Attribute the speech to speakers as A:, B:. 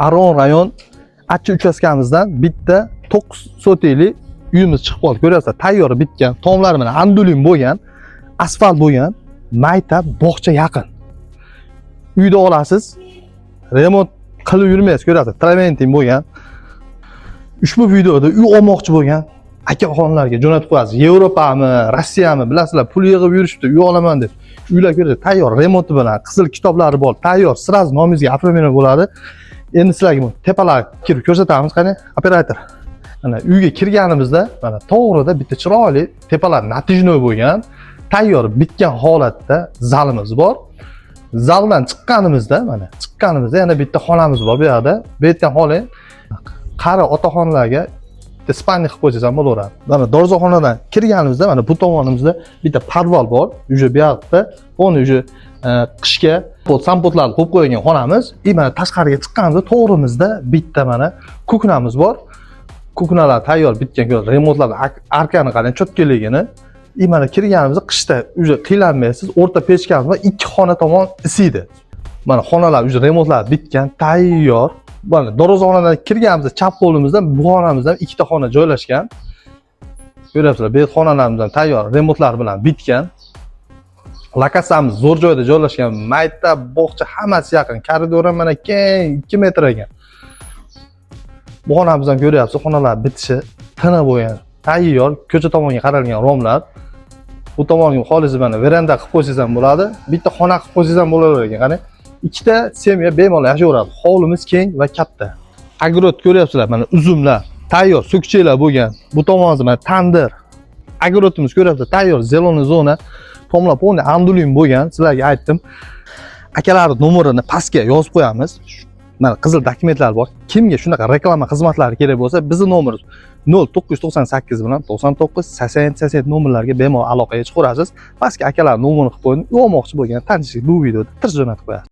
A: Aron rayon Achchi uchastkamizdan bitta 9 sotekli uyimiz chiqib qoldi. Ko'ryapsizlar, tayyor bitgan, tomlari bilan andulin bo'lgan, asfalt bo'lgan, maktab, bog'cha yaqin. Uyda olasiz, remont qilib yurmaysiz, ko'ryapsiz, traventin bo'lgan. Ushbu videoda uy olmoqchi bo'lgan aka-xonlarga jo'natib qo'yasiz. Yevropami, Rossiyami, bilasizlar, pul yig'ib yurishibdi, uy olaman deb. Uylar ko'ryapsiz, tayyor remonti bilan, qizil kitoblari bor, tayyor, sразу nomingizga оформление bo'ladi. Endi sizlarga bu tepalarga kirib ko'rsatamiz, qani, operator. Mana uyga kirganimizda, mana to'g'rida bitta chiroyli tepalar natijnoy bo'lgan, tayyor bitgan holatda zalimiz bor. Zaldan chiqqanimizda, mana chiqqanimizda yana bitta xonamiz bor bu yerda. Bu yerdan xola qari otaxonlarga spalni qilib qo'ysangiz ham bo'laveradi. Mana dorzoxonadan kirganimizda mana bu tomonimizda bitta podval bor. Uje bu yoqda, uni uje qishga sampotlarni qo'yib qo'ygan xonamiz. Mana tashqariga chiqqanimizda to'g'rimizda bitta mana kuknamiz bor. Kuknalar tayyor bitgan, remontlar, arkani qarang, cho'tkaligini. Mana kirganimizda qishda uje qiylanmaysiz. O'rta pechkamiz va ikki xona tomon isiydi. Mana xonalar uje remontlar bitgan, tayyor. Mana dorozxonadan kirganimizda chap qo'limizdan bu xonamizdan ikkita xona joylashgan. Ko'ryapsizlar, bu xonalarimizdan tayyor remontlar bilan bitgan. Lokatsiyamiz zo'r joyda joylashgan. Maktab, bog'cha hammasi yaqin. Koridor ham mana keng 2 metr ekan. Bu xonamizdan ko'ryapsiz, xonalar bitishi tiniq bo'lgan. Tayyor, ko'cha tomonga qaralgan romlar. Bu tomonga xolis mana veranda qilib qo'ysangiz ham bo'ladi. Bitta xona qilib qo'ysangiz ham bo'laver ekan. Qani, ikkita semya bemalol yashayveradi. Hovlimiz keng va katta. Agrot ko'ryapsizlar, mana uzumlar, tayyor so'kchaklar bo'lgan. Bu tomonimizda mana tandir. Agrotimiz ko'ryapsizlar, tayyor zeloniy zona. Tomlar polni andulin bo'lgan. Sizlarga aytdim. Akalarning nomerini pastga yozib qo'yamiz. Mana qizil dokumentlar bor. Kimga shunaqa reklama xizmatlari kerak bo'lsa, bizning nomerimiz 0998 bilan 99 80 nomerlarga bemalol aloqaga chiqarasiz. Pastga akalar nomerini qilib qo'ying. Olmoqchi bo'lgan tanishlik bu videoda tirz jo'natib qo'yasiz.